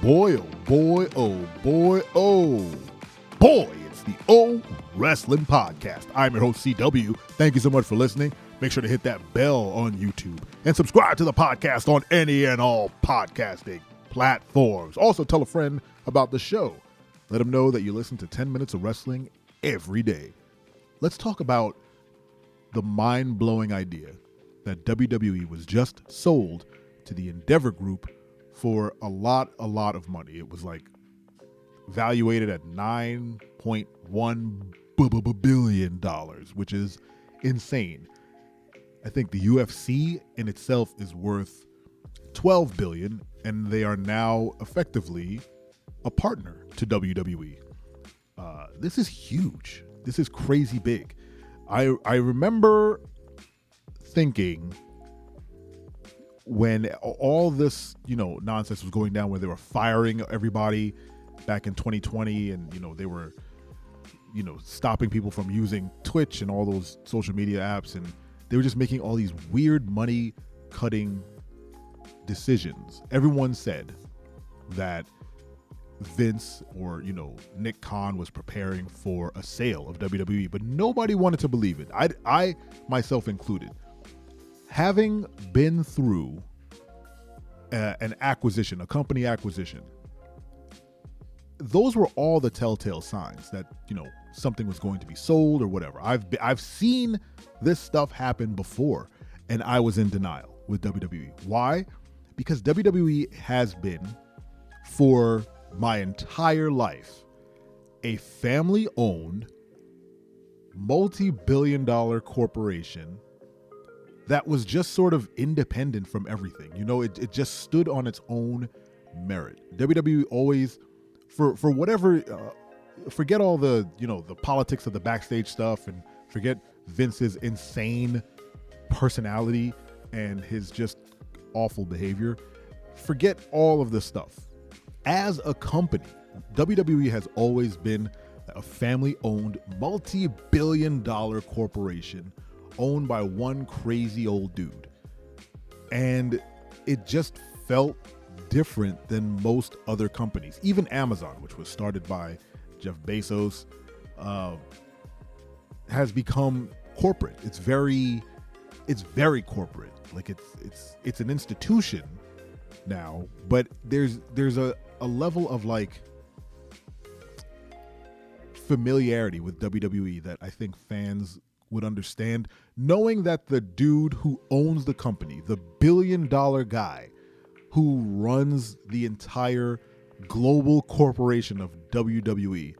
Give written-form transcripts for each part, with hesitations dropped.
boy, oh boy, oh boy, oh boy, it's the O Wrestling Podcast. I'm your host, CW. Thank you so much for listening. Make sure to hit that bell on YouTube and subscribe to the podcast on any and all podcasting platforms. Also, tell a friend about the show. Let them know that you listen to 10 minutes of wrestling every day. Let's talk about the mind-blowing idea that WWE was just sold to the Endeavor Group for a lot of money. It was like valuated at $9.1 billion, which is insane. I think the UFC in itself is worth $12 billion, and they are now effectively a partner to WWE. This is huge. This is crazy big. I remember thinking when all this, nonsense was going down, where they were firing everybody back in 2020, and, they were, stopping people from using Twitch and all those social media apps, and they were just making all these weird money cutting decisions. Everyone said that Vince or, Nick Khan was preparing for a sale of WWE, but nobody wanted to believe it. I myself included. Having been through an acquisition, a company acquisition, those were all the telltale signs that, something was going to be sold or whatever. I've seen this stuff happen before, and I was in denial with WWE. Why? Because WWE has been, for my entire life, a family-owned, multi-billion-dollar corporation that was just sort of independent from everything. It just stood on its own merit. WWE always, for whatever, forget all the, the politics of the backstage stuff, and forget Vince's insane personality and his just awful behavior. Forget all of this stuff. As a company, WWE has always been a family-owned, multi-billion-dollar corporation owned by one crazy old dude. And it just felt different than most other companies. Even Amazon, which was started by Jeff Bezos, has become corporate. It's very corporate. Like it's an institution now, but there's a level of like familiarity with WWE that I think fans would understand, knowing that the dude who owns the company, the billion-dollar guy who runs the entire global corporation of WWE,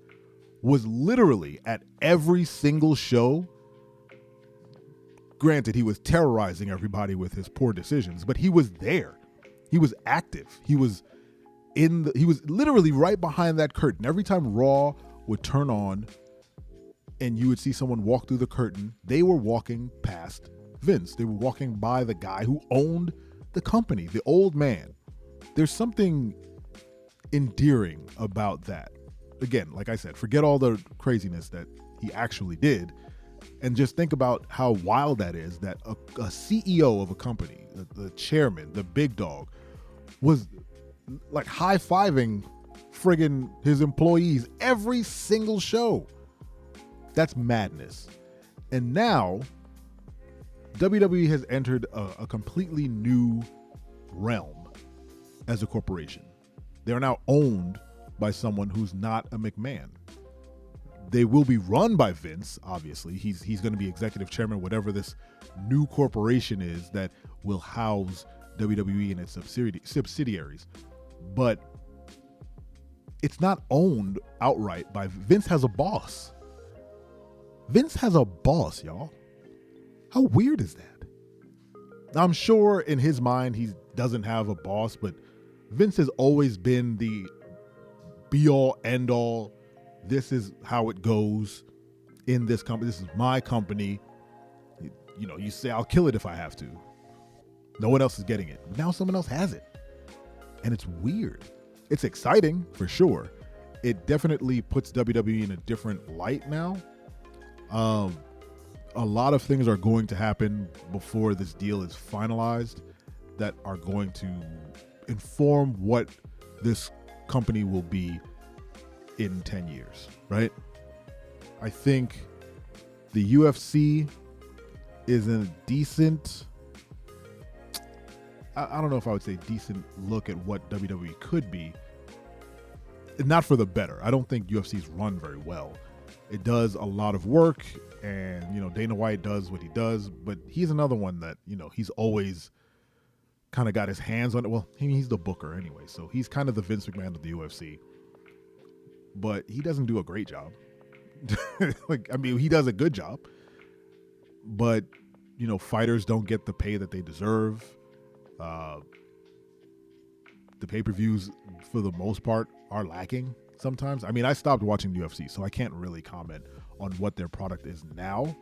was literally at every single show. Granted, he was terrorizing everybody with his poor decisions, but he was there. He was active. He was literally right behind that curtain. Every time Raw would turn on and you would see someone walk through the curtain, they were walking past Vince. They were walking by the guy who owned the company, the old man. There's something endearing about that. Again, like I said, forget all the craziness that he actually did, and just think about how wild that is, that a CEO of a company, the chairman, the big dog, was like high-fiving friggin' his employees every single show. That's madness. And now WWE has entered a completely new realm as a corporation. They are now owned by someone who's not a McMahon. They will be run by Vince, obviously. He's going to be executive chairman, whatever this new corporation is that will house WWE and its subsidiaries. But it's not owned outright by Vince. Has a boss. Vince has a boss, y'all. How weird is that? I'm sure in his mind he doesn't have a boss, but Vince has always been the be-all, end-all. This is how it goes in this company. This is my company. You say, I'll kill it if I have to. No one else is getting it. Now someone else has it. And it's weird. It's exciting, for sure. It definitely puts WWE in a different light now. A lot of things are going to happen before this deal is finalized that are going to inform what this company will be in 10 years, right? I think the UFC is a decent, I don't know if I would say decent look at what WWE could be. Not for the better. I don't think UFC's run very well. It does a lot of work, and Dana White does what he does, but he's another one that he's always kind of got his hands on it. Well, he's the booker anyway, so he's kind of the Vince McMahon of the UFC, but he doesn't do a great job. He does a good job, but fighters don't get the pay that they deserve. The pay-per-views, for the most part, are lacking sometimes. I stopped watching the UFC, so I can't really comment on what their product is now.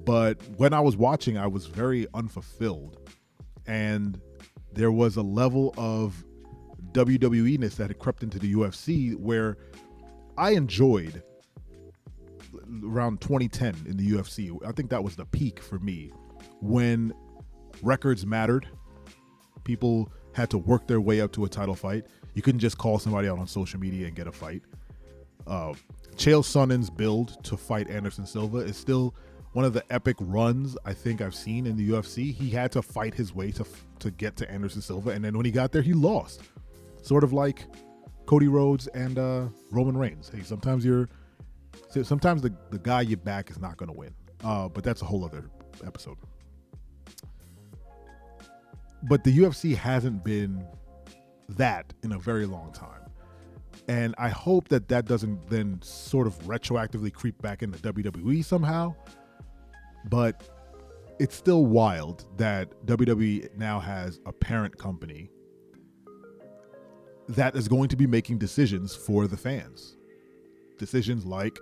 But when I was watching, I was very unfulfilled. And there was a level of WWE-ness that had crept into the UFC where I enjoyed around 2010 in the UFC. I think that was the peak for me, when records mattered. People had to work their way up to a title fight. You couldn't just call somebody out on social media and get a fight. Chael Sonnen's build to fight Anderson Silva is still one of the epic runs I think I've seen in the UFC. He had to fight his way to get to Anderson Silva, and then when he got there, he lost. Sort of like Cody Rhodes and Roman Reigns. Hey, sometimes the guy you back is not going to win. But that's a whole other episode. But the UFC hasn't been that in a very long time. And I hope that doesn't then sort of retroactively creep back into WWE somehow. But it's still wild that WWE now has a parent company that is going to be making decisions for the fans. Decisions like,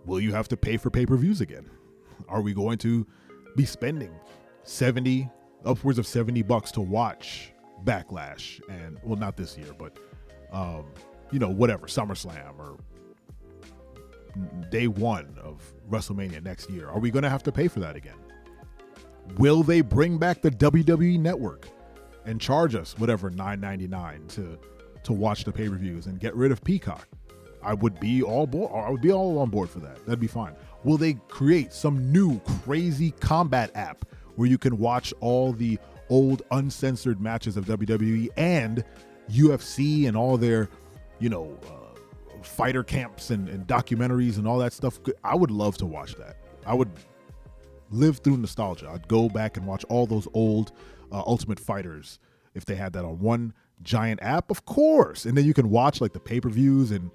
will you have to pay for pay-per-views again? Are we going to be spending upwards of $70 to watch Backlash? And, well, not this year, but whatever, SummerSlam or day one of WrestleMania next year. Are we going to have to pay for that again? Will they bring back the WWE Network and charge us whatever $9.99 to watch the pay-per-views and get rid of Peacock? I would be all on board for that. That'd be fine. Will they create some new crazy combat app where you can watch all the old uncensored matches of WWE and UFC and all their, fighter camps and documentaries and all that stuff? I would love to watch that. I would live through nostalgia. I'd go back and watch all those old Ultimate Fighters if they had that on one giant app, of course. And then you can watch like the pay-per-views and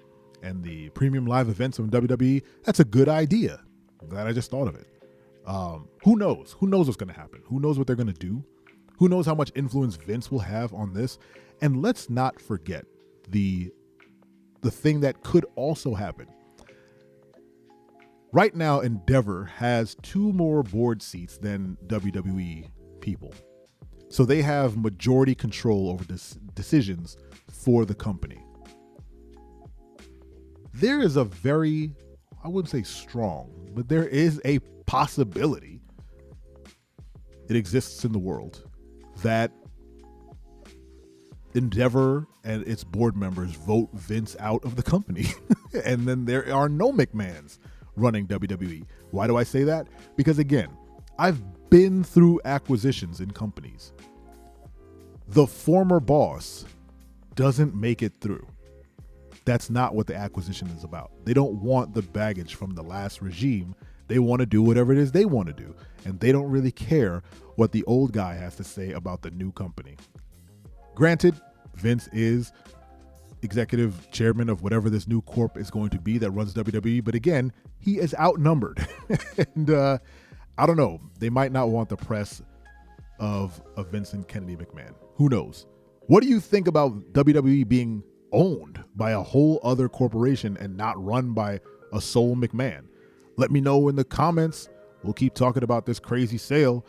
the premium live events from WWE. That's a good idea. I'm glad I just thought of it. Who knows? Who knows what's going to happen? Who knows what they're going to do? Who knows how much influence Vince will have on this? And let's not forget the thing that could also happen. Right now, Endeavor has 2 more board seats than WWE people. So they have majority control over decisions for the company. There is a very, I wouldn't say strong, but there is a possibility, it exists in the world, that Endeavor and its board members vote Vince out of the company. And then there are no McMahons running WWE. Why do I say that? Because again, I've been through acquisitions in companies. The former boss doesn't make it through. That's not what the acquisition is about. They don't want the baggage from the last regime. They want to do whatever it is they want to do. And they don't really care what the old guy has to say about the new company. Granted, Vince is executive chairman of whatever this new corp is going to be that runs WWE. But again, he is outnumbered. And I don't know. They might not want the press of Vincent Kennedy McMahon. Who knows? What do you think about WWE being owned by a whole other corporation and not run by a sole McMahon? Let me know in the comments. We'll keep talking about this crazy sale.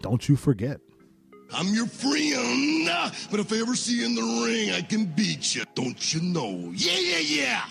Don't you forget. I'm your friend, but if I ever see you in the ring, I can beat you. Don't you know? Yeah, yeah, yeah.